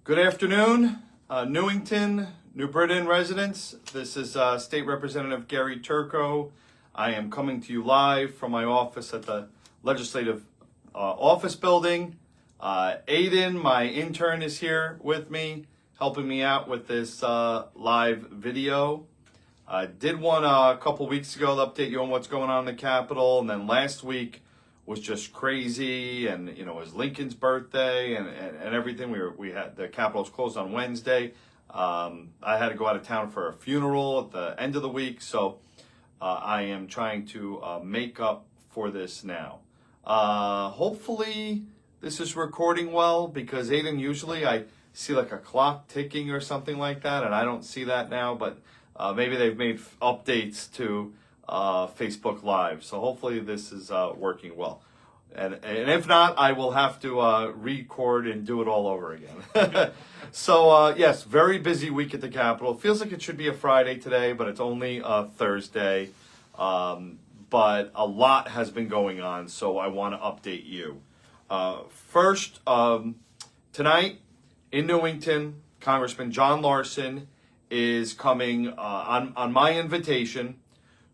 Good afternoon, Newington, New Britain residents. This is State Representative Gary Turco. I am coming to you live from my office at the Legislative Office Building. Aiden, my intern, is here with me, helping me out with this live video. I did one a couple weeks ago to update you on what's going on in the Capitol, and then last week was just crazy, and it was Lincoln's birthday and everything. We had the Capitol's closed on Wednesday. I had to go out of town for a funeral at the end of the week, so I am trying to make up for this now. Hopefully this is recording well, because Aiden, usually I see like a clock ticking or something like that, and I don't see that now, but maybe they've made updates to Facebook Live. So hopefully this is working well. And if not, I will have to record and do it all over again. So yes, very busy week at the Capitol. Feels like it should be a Friday today, but it's only Thursday. But a lot has been going on, so I want to update you. First, tonight in Newington, Congressman John Larson is coming on my invitation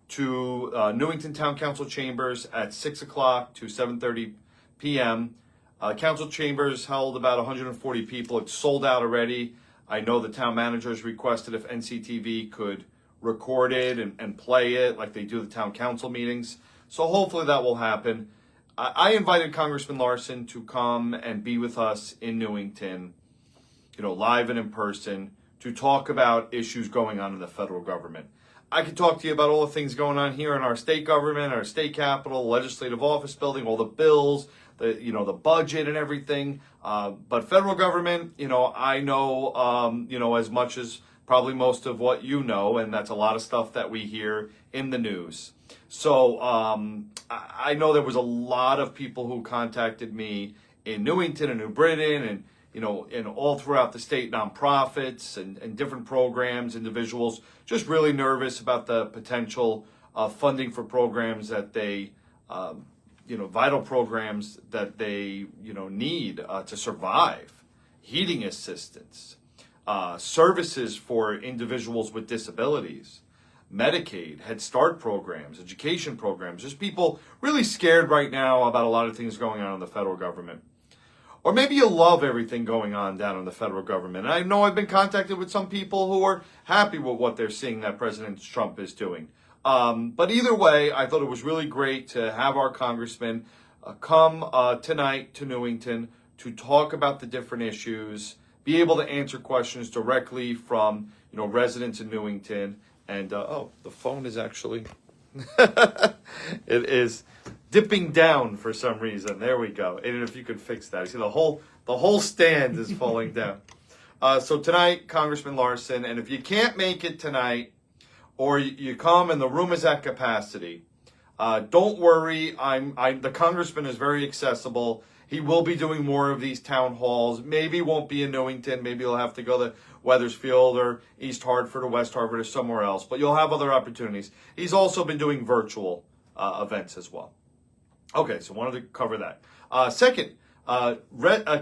to Newington Town Council Chambers at 6 o'clock to 7:30 p.m. Council Chambers held about 140 people. It's sold out already. I know the town managers requested if NCTV could record it and play it like they do the town council meetings. So hopefully that will happen. I invited Congressman Larson to come and be with us in Newington, live and in person, to talk about issues going on in the federal government. I could talk to you about all the things going on here in our state government, our state capitol, legislative office building, all the bills, the budget and everything. But federal government, I know, as much as probably most of what you know, and that's a lot of stuff that we hear in the news. So I know there was a lot of people who contacted me in Newington and New Britain and and all throughout the state, nonprofits and different programs, individuals, just really nervous about the potential funding for programs that they, vital programs that they, need to survive, heating assistance, services for individuals with disabilities, Medicaid, Head Start programs, education programs, just people really scared right now about a lot of things going on in the federal government. Or maybe you love everything going on down in the federal government. And I know I've been contacted with some people who are happy with what they're seeing that President Trump is doing. But either way, I thought it was really great to have our congressman come tonight to Newington to talk about the different issues, be able to answer questions directly from residents in Newington. And the phone is actually it is dipping down for some reason. There we go. And if you could fix that. You see the whole stand is falling down. So tonight, Congressman Larson, and if you can't make it tonight, or you come and the room is at capacity, don't worry. The congressman is very accessible. He will be doing more of these town halls. Maybe won't be in Newington. Maybe he'll have to go to Wethersfield or East Hartford or West Hartford or somewhere else. But you'll have other opportunities. He's also been doing virtual events as well. Okay, so wanted to cover that. Second, a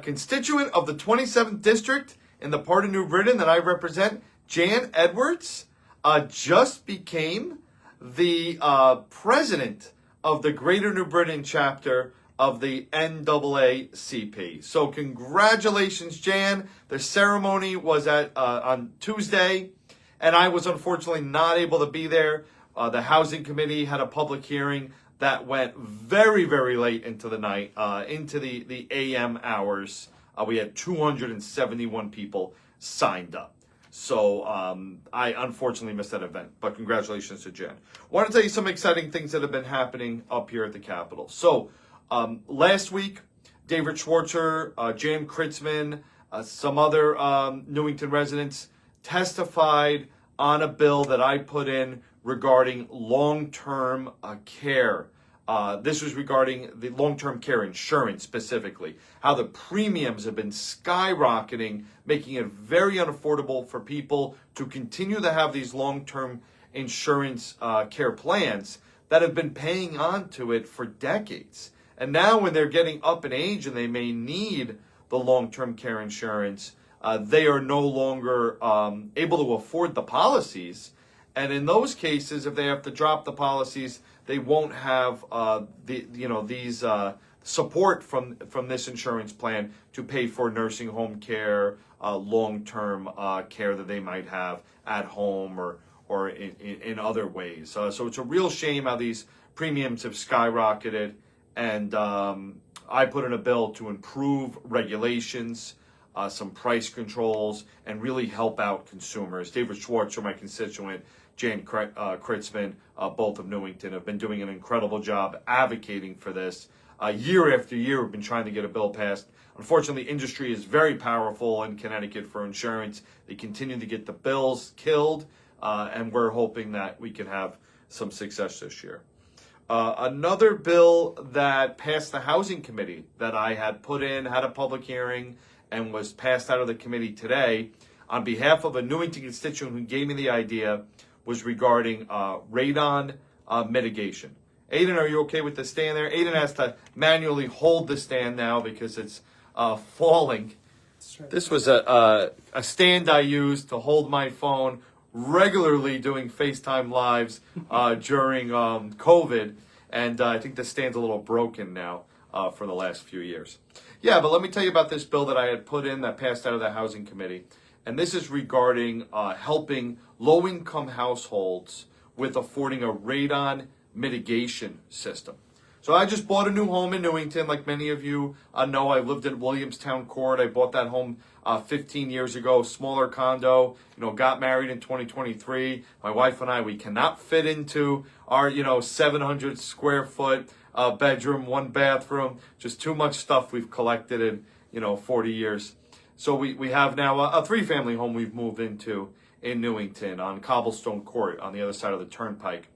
constituent of the 27th District in the part of New Britain that I represent, Jan Edwards, just became the president of the Greater New Britain chapter of the NAACP. So congratulations, Jan. The ceremony was on Tuesday, and I was unfortunately not able to be there. The Housing Committee had a public hearing that went very, very late into the night, into the AM hours. We had 271 people signed up. So I unfortunately missed that event, but congratulations to Jan. I want to tell you some exciting things that have been happening up here at the Capitol. So last week, David Schwartzer, Jan Kritzman, some other Newington residents testified on a bill that I put in regarding long-term care. This was regarding the long-term care insurance specifically, how the premiums have been skyrocketing, making it very unaffordable for people to continue to have these long-term insurance care plans that have been paying on to it for decades. And now when they're getting up in age and they may need the long-term care insurance, they are no longer able to afford the policies. And in those cases, if they have to drop the policies, they won't have these support from this insurance plan to pay for nursing home care, long-term care that they might have at home or in other ways. So it's a real shame how these premiums have skyrocketed. And I put in a bill to improve regulations, some price controls, and really help out consumers. David Schwartz, my constituent, Jan Kritzman, both of Newington, have been doing an incredible job advocating for this. Year after year, we've been trying to get a bill passed. Unfortunately, industry is very powerful in Connecticut for insurance. They continue to get the bills killed, and we're hoping that we can have some success this year. Another bill that passed the Housing Committee that I had put in, had a public hearing, and was passed out of the committee today on behalf of a Newington constituent who gave me the idea, was regarding radon mitigation. Aiden, are you okay with the stand there? Aiden has to manually hold the stand now because it's falling. Right. This was a stand I used to hold my phone regularly doing FaceTime lives during COVID, and I think the stand's a little broken now for the last few years. Yeah, but let me tell you about this bill that I had put in that passed out of the Housing Committee, and this is regarding helping low-income households with affording a radon mitigation system. So I just bought a new home in Newington. Like many of you know, I lived in Williamstown Court. I bought that home 15 years ago, smaller condo, got married in 2023. My wife and I, we cannot fit into our, 700 square foot bedroom, one bathroom, just too much stuff we've collected in, 40 years. So we have now a 3-family home we've moved into in Newington on Cobblestone Court on the other side of the turnpike.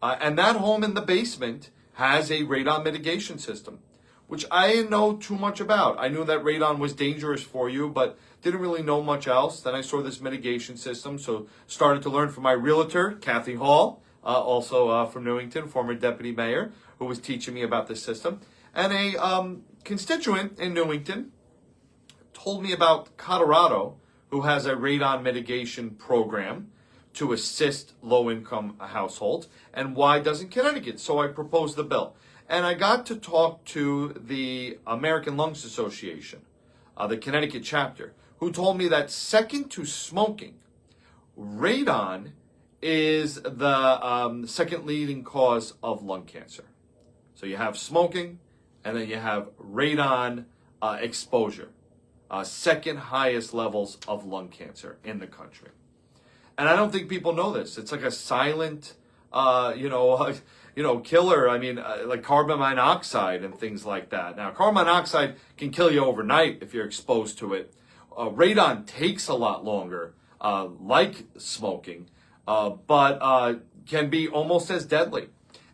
And that home in the basement has a radon mitigation system, which I didn't know too much about. I knew that radon was dangerous for you, but didn't really know much else. Then I saw this mitigation system, so started to learn from my realtor, Kathy Hall, also from Newington, former deputy mayor, who was teaching me about this system. And a constituent in Newington told me about Colorado, who has a radon mitigation program to assist low-income households, and why doesn't Connecticut? So I proposed the bill. And I got to talk to the American Lungs Association, the Connecticut chapter, who told me that second to smoking, radon is the second leading cause of lung cancer. So you have smoking, and then you have radon exposure, second highest levels of lung cancer in the country. And I don't think people know this. It's like a silent, killer. I mean, like carbon monoxide and things like that. Now, carbon monoxide can kill you overnight if you're exposed to it. Radon takes a lot longer, like smoking, but can be almost as deadly.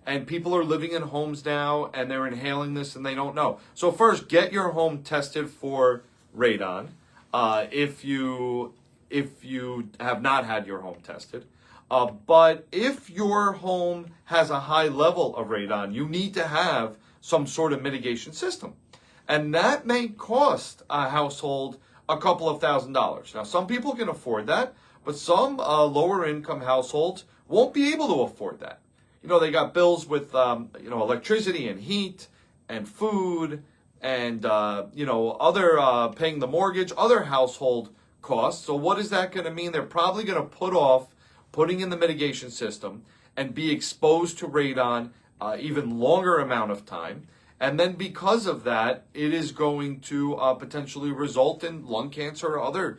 And people are living in homes now, and they're inhaling this, and they don't know. So first, get your home tested for radon. If you have not had your home tested. But if your home has a high level of radon, you need to have some sort of mitigation system. And that may cost a household a couple of $1,000s. Now, some people can afford that, but some lower income households won't be able to afford that. They got bills with, electricity and heat and food and, other paying the mortgage, other household costs. So what is that going to mean? They're probably going to put off putting in the mitigation system and be exposed to radon even longer amount of time. And then because of that, it is going to potentially result in lung cancer or other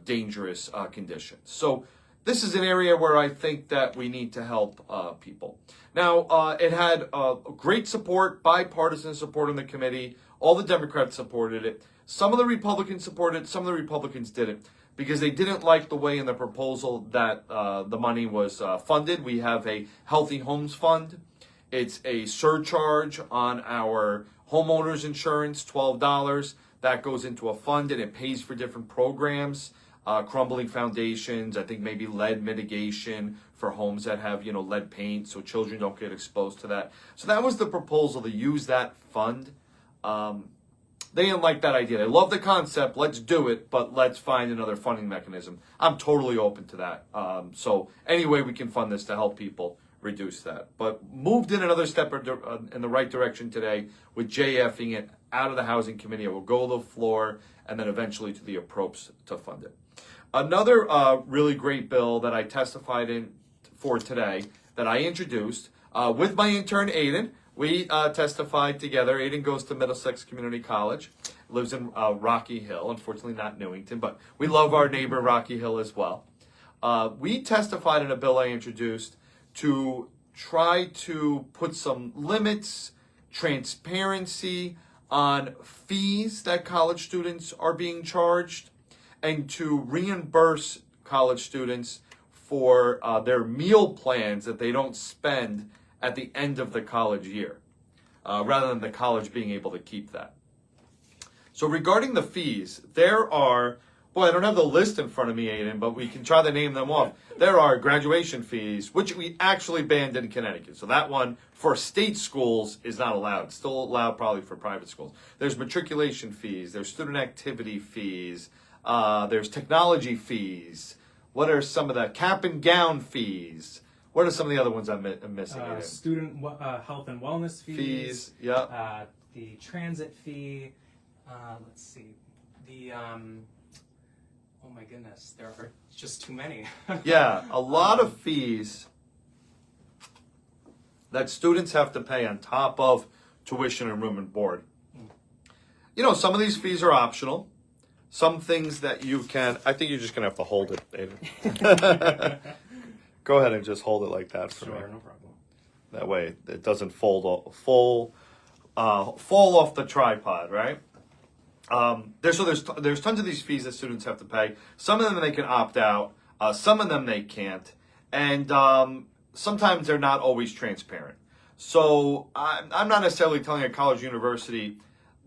dangerous conditions. So this is an area where I think that we need to help people. Now, it had great support, bipartisan support in the committee. All the Democrats supported it. Some of the Republicans supported it, some of the Republicans didn't, because they didn't like the way in the proposal that the money was funded. We have a Healthy Homes Fund. It's a surcharge on our homeowners insurance, $12. That goes into a fund and it pays for different programs, crumbling foundations, I think maybe lead mitigation for homes that have, lead paint so children don't get exposed to that. So that was the proposal, to use that fund. they didn't like that idea. They love the concept. Let's do it, but let's find another funding mechanism. I'm totally open to that. So any way we can fund this to help people reduce that. But moved in another step in the right direction today with JFing it out of the Housing Committee. It will go to the floor and then eventually to the appropes to fund it. Another really great bill that I testified in for today that I introduced with my intern Aiden. We testified together. Aiden goes to Middlesex Community College, lives in Rocky Hill, unfortunately not Newington, but we love our neighbor Rocky Hill as well. We testified in a bill I introduced to try to put some limits, transparency on fees that college students are being charged, and to reimburse college students for their meal plans that they don't spend at the end of the college year, rather than the college being able to keep that. So regarding the fees, there are, boy, I don't have the list in front of me, Aiden, but we can try to name them off. There are graduation fees, which we actually banned in Connecticut. So that one for state schools is not allowed. It's still allowed probably for private schools. There's matriculation fees, there's student activity fees, there's technology fees. What are some of the cap and gown fees? What are some of the other ones I'm missing? Student health and wellness fees. Yeah. The transit fee. Let's see. The oh my goodness, there are just too many. Yeah, a lot of fees that students have to pay on top of tuition and room and board. You know, some of these fees are optional. Some things that you can, I think you're just going to have to hold it, Aiden. Go ahead and just hold it like that for me. Sure, no problem. That way it doesn't fall off the tripod, right? There's tons of these fees that students have to pay. Some of them they can opt out. Some of them they can't. And sometimes they're not always transparent. So I'm not necessarily telling a college university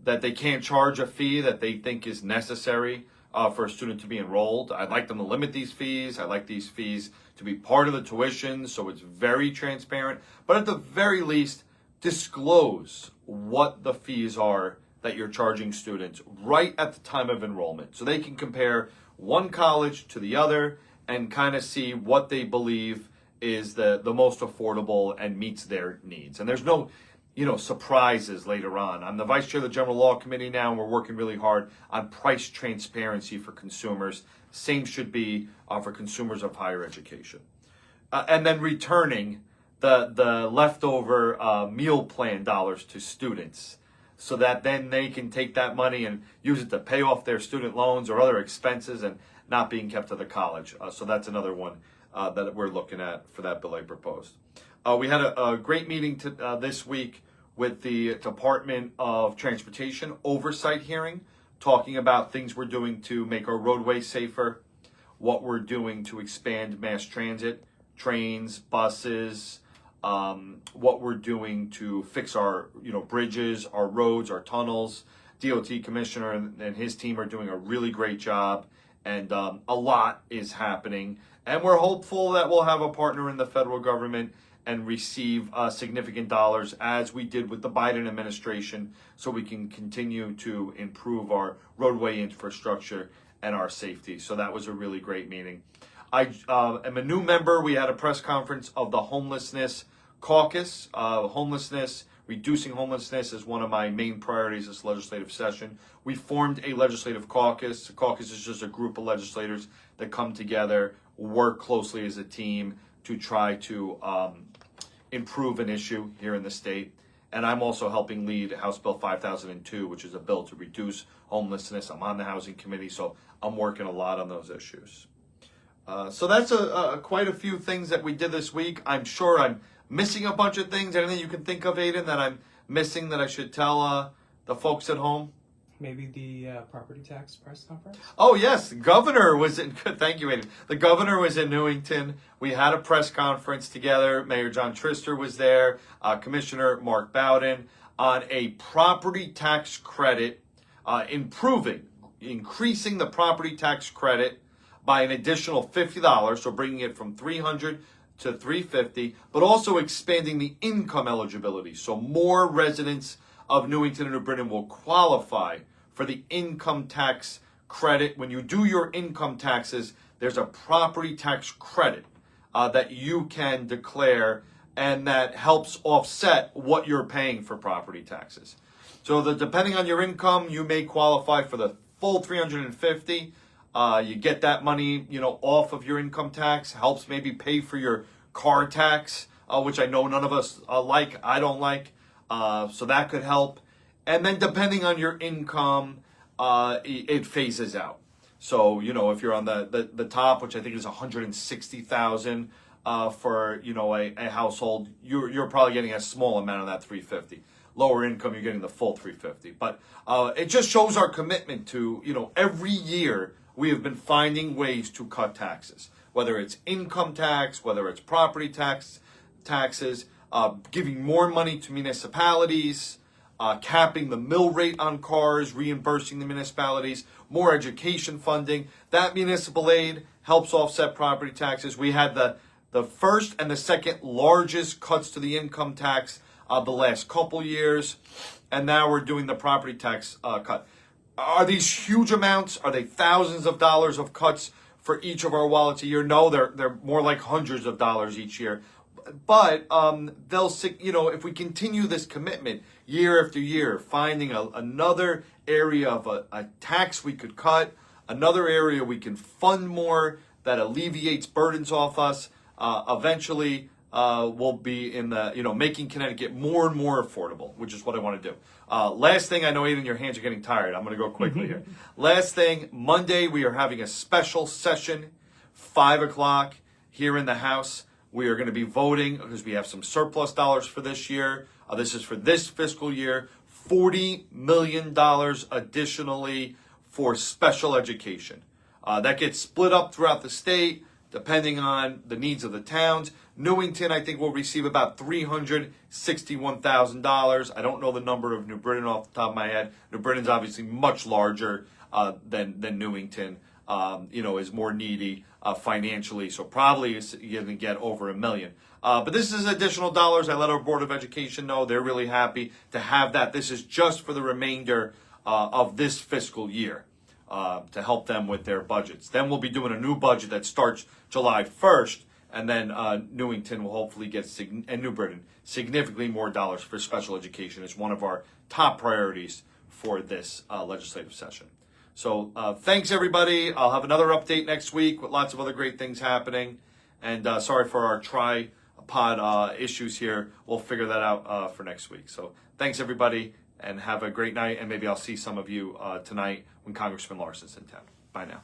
that they can't charge a fee that they think is necessary for a student to be enrolled. I'd like them to limit these fees. I'd like these fees to be part of the tuition so it's very transparent. But at the very least, disclose what the fees are that you're charging students right at the time of enrollment. So they can compare one college to the other and kind of see what they believe is the most affordable and meets their needs. And there's no surprises later on. I'm the vice chair of the General Law Committee now, and we're working really hard on price transparency for consumers. Same should be for consumers of higher education. And then returning the leftover meal plan dollars to students so that then they can take that money and use it to pay off their student loans or other expenses and not being kept to the college. So that's another one that we're looking at for that bill I proposed. We had a great meeting this week with the Department of Transportation oversight hearing, talking about things we're doing to make our roadways safer, what we're doing to expand mass transit, trains, buses, what we're doing to fix our bridges, our roads, our tunnels. DOT Commissioner and his team are doing a really great job, and a lot is happening. And we're hopeful that we'll have a partner in the federal government and receive significant dollars as we did with the Biden administration so we can continue to improve our roadway infrastructure and our safety. So that was a really great meeting. I am a new member. We had a press conference of the Homelessness Caucus. Reducing homelessness is one of my main priorities this legislative session. We formed a legislative caucus. A caucus is just a group of legislators that come together, work closely as a team to try to improve an issue here in the state. And I'm also helping lead House Bill 5002, which is a bill to reduce homelessness. I'm on the Housing Committee, so I'm working a lot on those issues. So that's quite a few things that we did this week. I'm sure I'm missing a bunch of things. Anything you can think of, Aiden, that I'm missing that I should tell the folks at home? Maybe the property tax press conference? Oh, yes. The governor was in, thank you, Aiden. The governor was in Newington. We had a press conference together. Mayor John Trister was there. Commissioner Mark Bowden on a property tax credit, increasing the property tax credit by an additional $50, so bringing it from $300 to $350, but also expanding the income eligibility. So more residents of Newington and New Britain will qualify for the income tax credit. When you do your income taxes, there's a property tax credit that you can declare, and that helps offset what you're paying for property taxes. So depending on your income, you may qualify for the full 350. You get that money, off of your income tax. Helps maybe pay for your car tax, which I know none of us like. I don't like. So that could help. And then depending on your income, it phases out. So, if you're on the top, which I think is 160,000 for, a household, you're probably getting a small amount of that 350. Lower income, you're getting the full 350. But it just shows our commitment to, every year we have been finding ways to cut taxes, whether it's income tax, whether it's property taxes, giving more money to municipalities, capping the mill rate on cars, reimbursing the municipalities, more education funding. That municipal aid helps offset property taxes. We had the first and the second largest cuts to the income tax the last couple years, and now we're doing the property tax cut. Are these huge amounts? Are they thousands of dollars of cuts for each of our wallets a year? No, they're more like hundreds of dollars each year. But they'll, if we continue this commitment year after year, finding another area of a tax we could cut, another area we can fund more that alleviates burdens off us, eventually we'll be in the, making Connecticut more and more affordable, which is what I want to do. Last thing, I know, Aiden, your hands are getting tired. I'm going to go quickly here. Last thing, Monday we are having a special session, 5 o'clock here in the House. We are going to be voting because we have some surplus dollars for this year. This is for this fiscal year, $40 million additionally for special education. That gets split up throughout the state depending on the needs of the towns. Newington, I think, will receive about $361,000. I don't know the number of New Britain off the top of my head. New Britain's obviously much larger than Newington. Is more needy financially, so probably is going to get over $1 million. But this is additional dollars. I let our Board of Education know. They're really happy to have that. This is just for the remainder of this fiscal year to help them with their budgets. Then we'll be doing a new budget that starts July 1st, and then Newington will hopefully get, and New Britain, significantly more dollars for special education. It's one of our top priorities for this legislative session. So thanks, everybody. I'll have another update next week with lots of other great things happening. And sorry for our tripod issues here. We'll figure that out for next week. So thanks, everybody, and have a great night. And maybe I'll see some of you tonight when Congressman Larson's in town. Bye now.